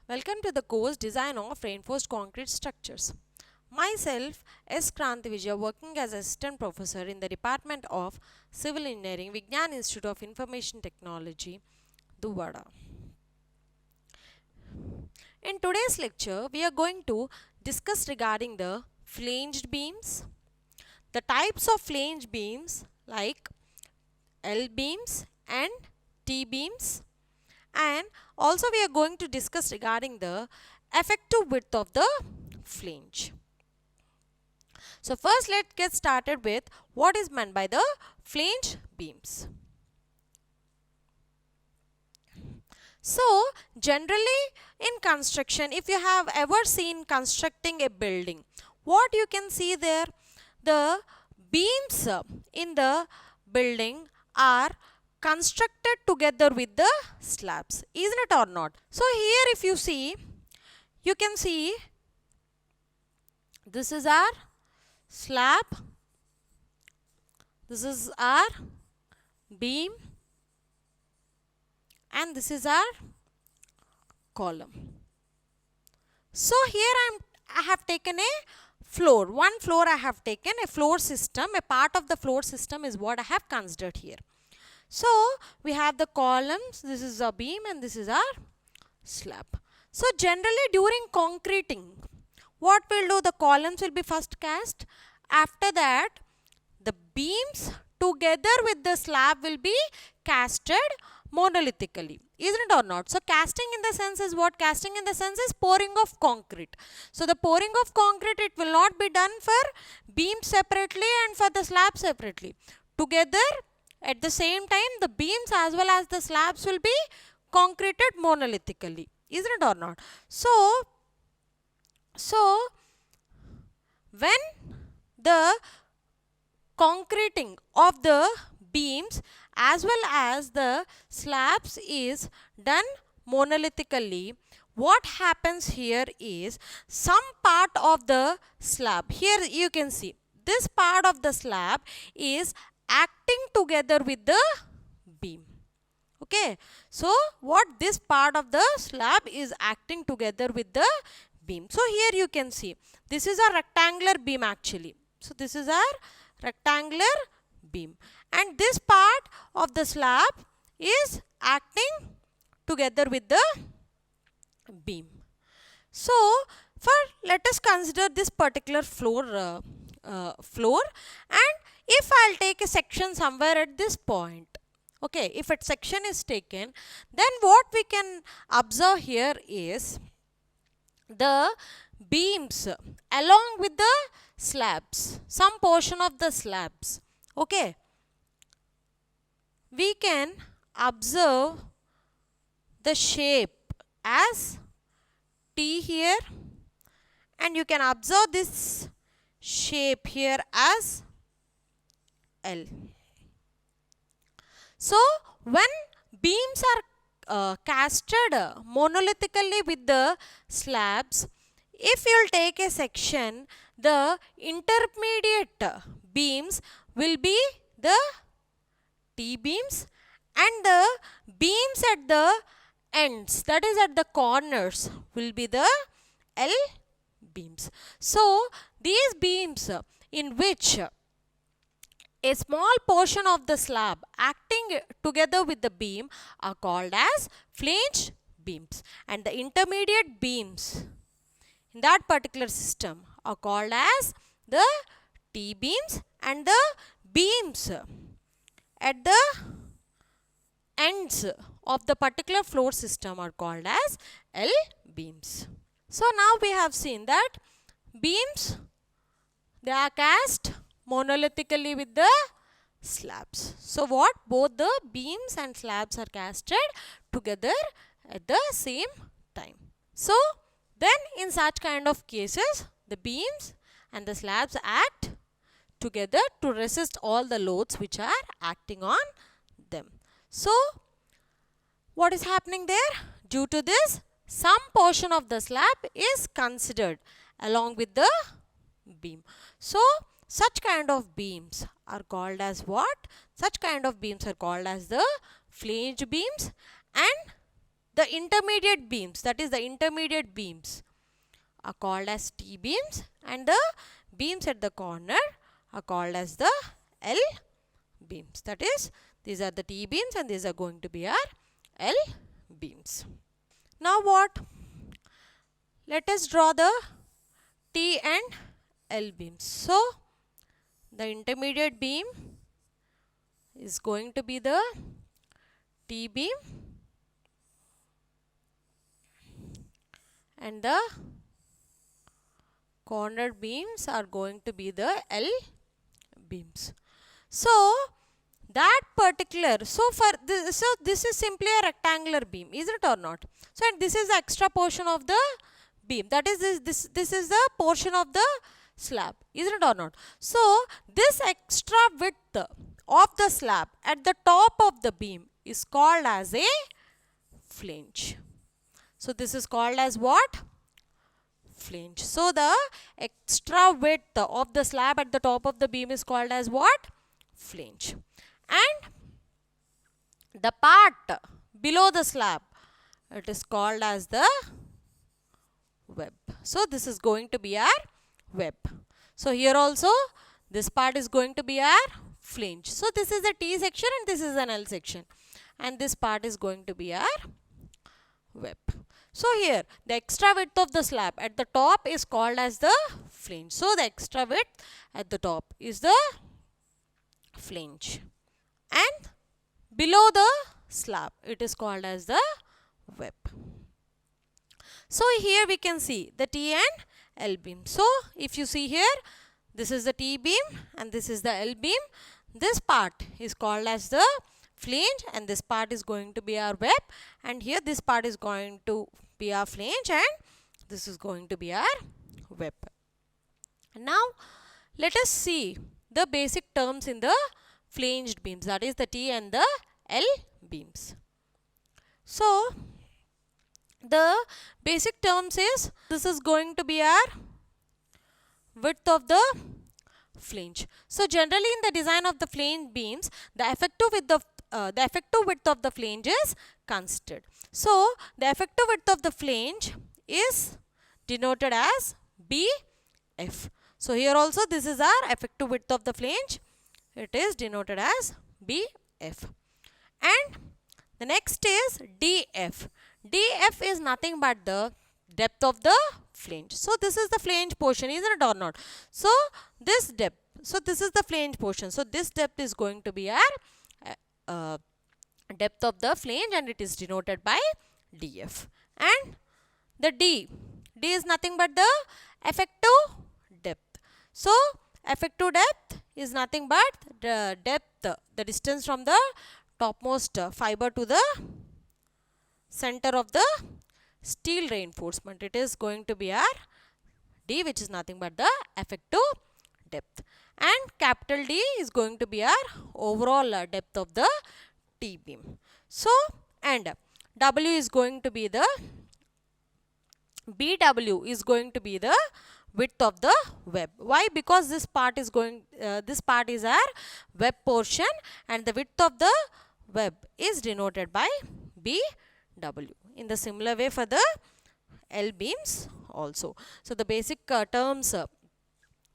Welcome to the course Design of Reinforced Concrete Structures. Myself, S. Kranti Vijaya, working as Assistant Professor in the Department of Civil Engineering, Vigyan Institute of Information Technology, Duvada. In today's lecture, we are going to discuss regarding the flanged beams, the types of flanged beams like L beams and T beams, and also we are going to discuss regarding the effective width of the flange. So first let's get started with what is meant by the flange beams. So generally in construction, if you have ever seen constructing a building, what you can see there, the beams in the building are constructed together with the slabs, isn't it or not? So here if you see, you can see this is our slab, this is our beam, and this is our column. So here I have taken a floor, one floor I have taken, a floor system, a part of the floor system is what I have considered here. So we have the columns, this is a beam and this is our slab. So generally during concreting, what we'll do, the columns will be first cast. After that, the beams together with the slab will be casted monolithically, isn't it or not? So casting in the sense is what? Casting in the sense is pouring of concrete. So the pouring of concrete, it will not be done for beams separately and for the slab separately. Together at the same time, the beams as well as the slabs will be concreted monolithically, isn't it or not? So when the concreting of the beams as well as the slabs is done monolithically, what happens here is some part of the slab, here you can see this part of the slab is acting together with the beam. Okay, so what this part of the slab is acting together with the beam. So here you can see this is a rectangular beam actually. So this is our rectangular beam and this part of the slab is acting together with the beam. So let us consider this particular floor and if I'll take a section somewhere at this point, okay, if a section is taken, then what we can observe here is the beams along with the slabs, some portion of the slabs, okay, we can observe the shape as T here and you can observe this shape here as L. So when beams are casted monolithically with the slabs, if you will take a section, the intermediate beams will be the T beams and the beams at the ends, that is at the corners, will be the L beams. So these beams in which a small portion of the slab acting together with the beam are called as flange beams, and the intermediate beams in that particular system are called as the T beams and the beams at the ends of the particular floor system are called as L beams. So now we have seen that beams, they are cast monolithically with the slabs. So what? Both the beams and slabs are casted together at the same time. So then in such kind of cases, the beams and the slabs act together to resist all the loads which are acting on them. So what is happening there? Due to this, some portion of the slab is considered along with the beam. So such kind of beams are called as what? Such kind of beams are called as the flange beams and the intermediate beams, that is the intermediate beams are called as T beams, and the beams at the corner are called as the L beams. That is, these are the T beams and these are going to be our L beams. Now what? Let us draw the T and L beams. So the intermediate beam is going to be the T beam and the corner beams are going to be the L beams. So that particular, this is simply a rectangular beam, is it or not? So and this is the extra portion of the beam, that is this is the portion of the slab, is it or not? So this extra width of the slab at the top of the beam is called as a flange. So this is called as what? Flange. So the extra width of the slab at the top of the beam is called as what? Flange. And the part below the slab, it is called as the web. So this is going to be our web. So here also this part is going to be our flange. So this is a T section and this is an L section, and this part is going to be our web. So here the extra width of the slab at the top is called as the flange. So the extra width at the top is the flange, and below the slab it is called as the web. So here we can see the T and L beam. So if you see here, this is the T beam and this is the L beam. This part is called as the flange and this part is going to be our web, and here this part is going to be our flange and this is going to be our web. Now let us see the basic terms in the flanged beams, that is the T and the L beams. So the basic terms is, this is going to be our width of the flange. So generally in the design of the flange beams, the effective width of the flange is considered. So the effective width of the flange is denoted as BF. So here also this is our effective width of the flange. It is denoted as BF. And the next is DF. DF is nothing but the depth of the flange. So this is the flange portion, isn't it or not? So this depth, so this is the flange portion. So this depth is going to be our depth of the flange and it is denoted by DF. And the D is nothing but the effective depth. So effective depth is nothing but the depth, the distance from the topmost fiber to the center of the steel reinforcement. It is going to be our D, which is nothing but the effective depth. And capital D is going to be our overall depth of the T beam. So, and W is going to be the, BW is going to be the width of the web. Why? Because this part is our web portion and the width of the web is denoted by BW. In the similar way for the L beams also. So the basic terms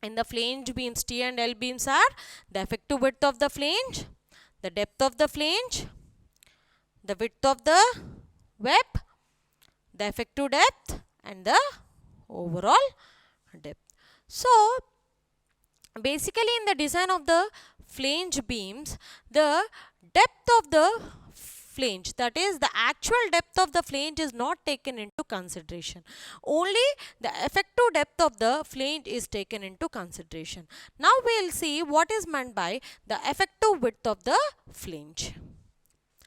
in the flange beams T and L beams are the effective width of the flange, the depth of the flange, the width of the web, the effective depth and the overall depth. So basically in the design of the flange beams, the depth of the flange, that is the actual depth of the flange, is not taken into consideration. Only the effective depth of the flange is taken into consideration. Now we will see what is meant by the effective width of the flange.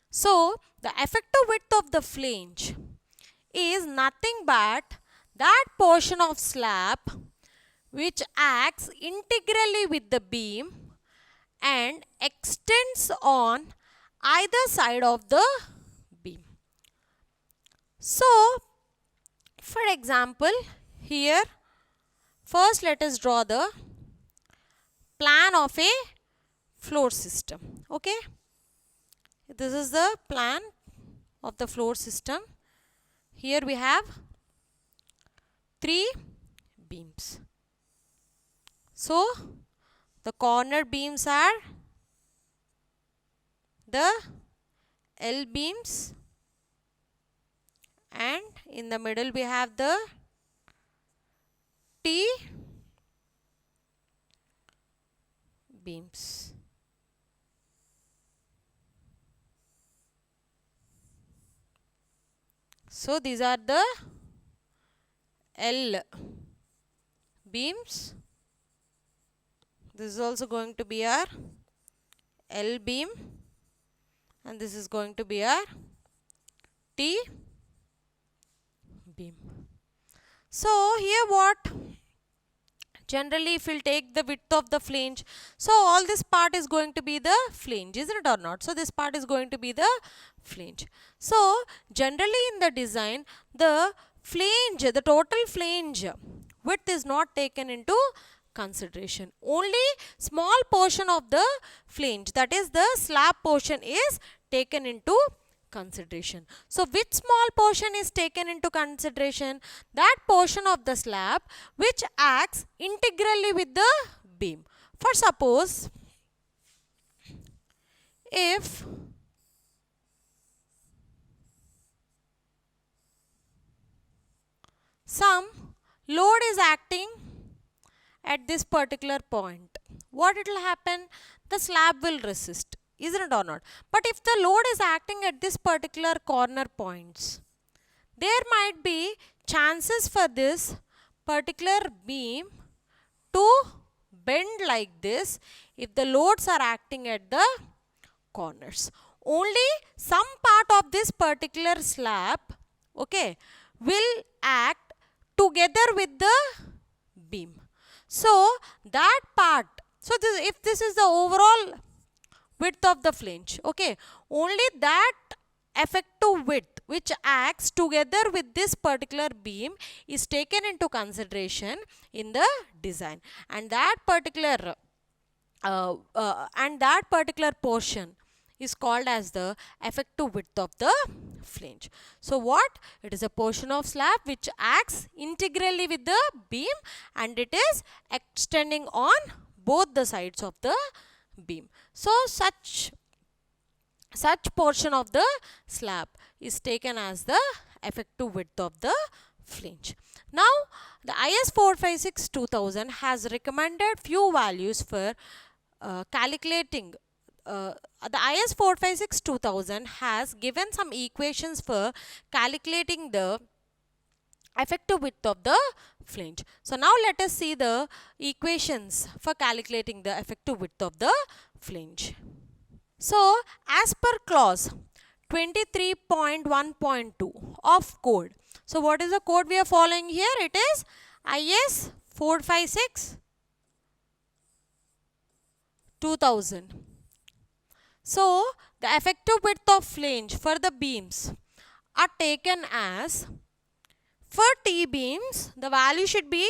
So the effective width of the flange is nothing but that portion of slab which acts integrally with the beam and extends on either side of the beam. So for example, here first let us draw the plan of a floor system. Okay, this is the plan of the floor system here we have 3 beams. So the corner beams are the L beams, and in the middle we have the T beams. So these are the L beams. This is also going to be our L beam, and this is going to be our T beam. So here what? Generally, if we'll take the width of the flange, so all this part is going to be the flange, isn't it or not? So this part is going to be the flange. So generally in the design, the flange, the total flange width is not taken into consideration. Only small portion of the flange, that is the slab portion, is taken into consideration. So which small portion is taken into consideration? That portion of the slab which acts integrally with the beam. For suppose if some load is acting at this particular point, what it will happen? The slab will resist, isn't it or not? But if the load is acting at this particular corner points, there might be chances for this particular beam to bend like this if the loads are acting at the corners. Only some part of this particular slab, okay, will act together with the beam. So that part, so this, if this is the overall width of the flange, okay, only that effective width which acts together with this particular beam is taken into consideration in the design, and that particular portion is called as the effective width of the flange. So what? It is a portion of slab which acts integrally with the beam, and it is extending on both the sides of the beam. So such portion of the slab is taken as the effective width of the flange. Now the IS 456-2000 has recommended few values for calculating. The IS 456-2000 has given some equations for calculating the effective width of the flange. So now let us see the equations for calculating the effective width of the flange. So as per clause 23.1.2 of code. So what is the code we are following here? It is IS 456-2000. So the effective width of flange for the beams are taken as, for T beams, the value should be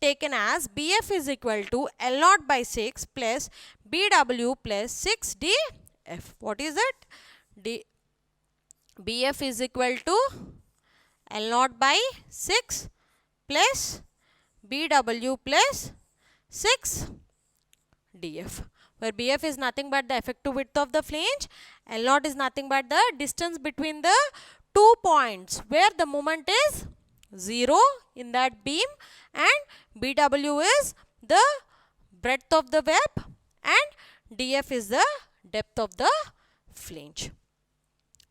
taken as BF is equal to L0 by 6 plus BW plus 6DF. What is it? BF is equal to L0 by 6 plus BW plus 6DF, where BF is nothing but the effective width of the flange, L0 is nothing but the distance between the 2 points where the moment is 0 in that beam, and BW is the breadth of the web, and DF is the depth of the flange.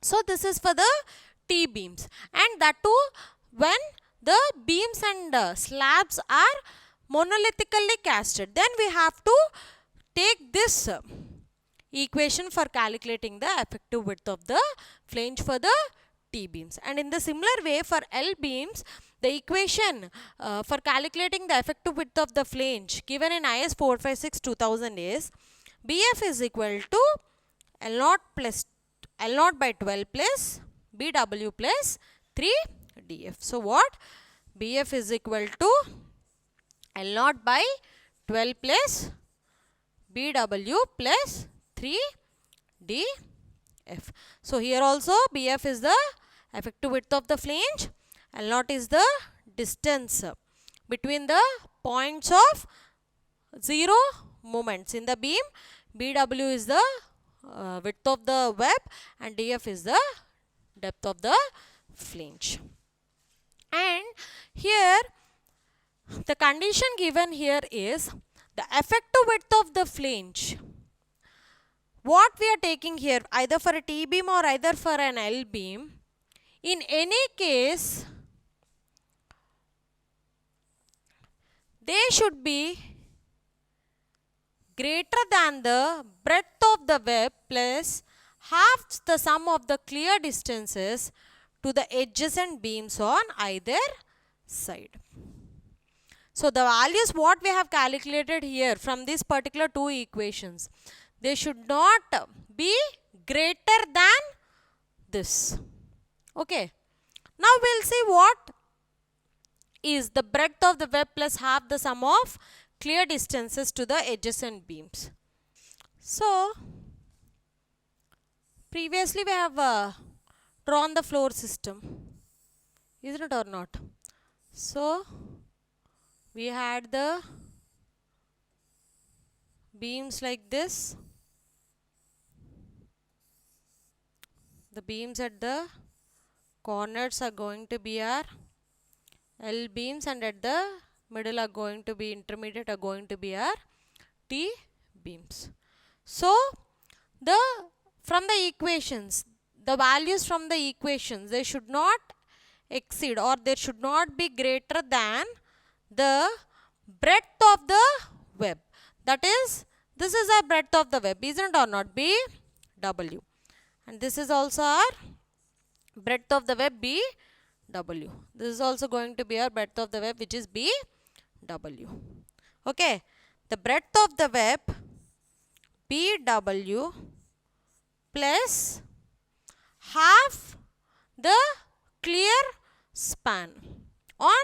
So this is for the T beams, and that too when the beams and slabs are monolithically casted, then we have to take this equation for calculating the effective width of the flange for the T beams. And in the similar way for L beams, the equation for calculating the effective width of the flange given in IS 456-2000 is BF is equal to L0 by 12 plus BW plus 3DF. So what? BF is equal to L0 by 12 plus BW plus 3DF. So here also BF is the effective width of the flange. L0 is the distance between the points of zero moments in the beam. BW is the width of the web, and DF is the depth of the flange. And here the condition given here is the effective width of the flange. What we are taking here, either for a T beam or either for an L beam, in any case they should be greater than the breadth of the web plus half the sum of the clear distances to the adjacent beams on either side. So the values what we have calculated here from these particular two equations, they should not be greater than this. Okay. Now we'll see what is the breadth of the web plus half the sum of clear distances to the adjacent beams. So previously we have drawn the floor system, isn't it or not? So we had the beams like this. The beams at the corners are going to be our L beams, and at the middle are going to be intermediate are going to be our T beams. So from the equations, the values from the equations, they should not exceed or they should not be greater than the breadth of the web. That is, this is our breadth of the web, isn't it or not? BW. And this is also our breadth of the web, BW. This is also going to be our breadth of the web, which is BW. Okay. The breadth of the web, BW, plus half the clear span on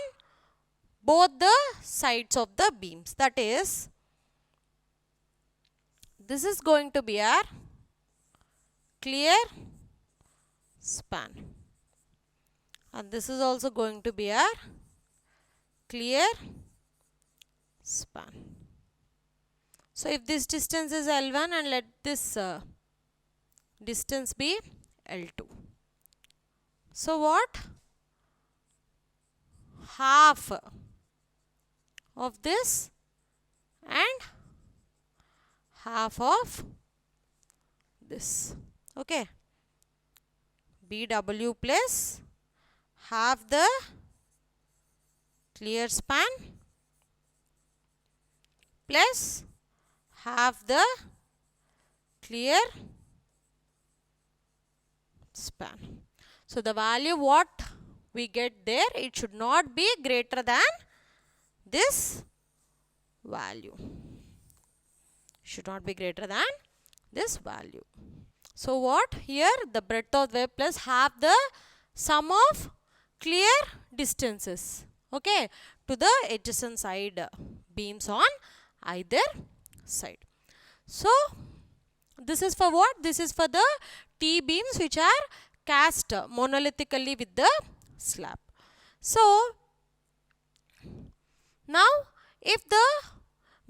both the sides of the beams. That is, this is going to be our clear span, and this is also going to be our clear span. So if this distance is L1 and let this distance be L2. So what? Half of this and half of this. Okay. BW plus half the clear span plus half the clear span. So the value what we get there, it should not be greater than this value. Should not be greater than this value. So what? Here the breadth of web plus half the sum of clear distances, okay, to the adjacent side beams on either side. So this is for what? This is for the T beams which are cast monolithically with the slab. So now if the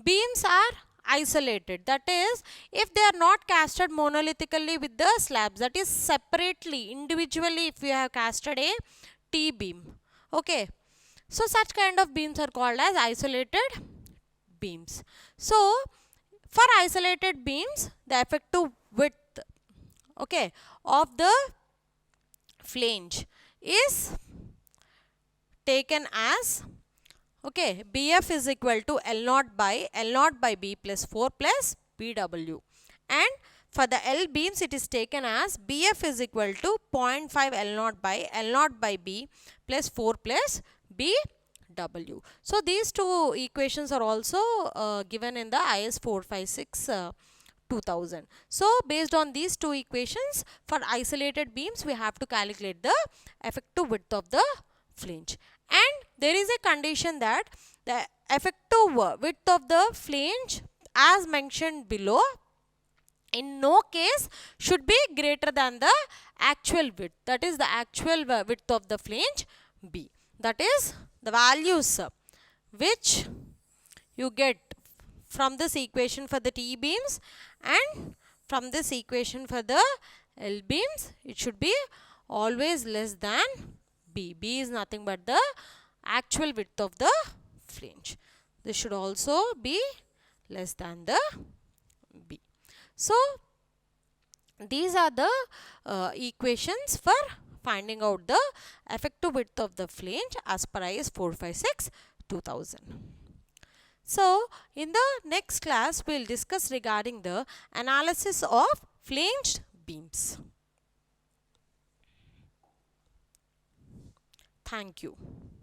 beams are isolated, that is, if they are not casted monolithically with the slabs, that is separately, individually, if we have casted a T beam, okay, so such kind of beams are called as isolated beams. So for isolated beams, the effective width, okay, of the flange is taken as, okay, BF is equal to L0 by B plus 4 plus BW, and for the L beams it is taken as BF is equal to 0.5 L0 by B plus 4 plus BW. So these two equations are also given in the IS 456 2000. So based on these two equations, for isolated beams we have to calculate the effective width of the flange. And there is a condition that the effective width of the flange, as mentioned below, in no case should be greater than the actual width, that is the actual width of the flange B, that is the values which you get from this equation for the T beams and from this equation for the L beams. It should be always less than B. B is nothing but the actual width of the flange. This should also be less than the B. So, these are the equations for finding out the effective width of the flange as per IS 456/2000. So, in the next class, we will discuss regarding the analysis of flanged beams. Thank you.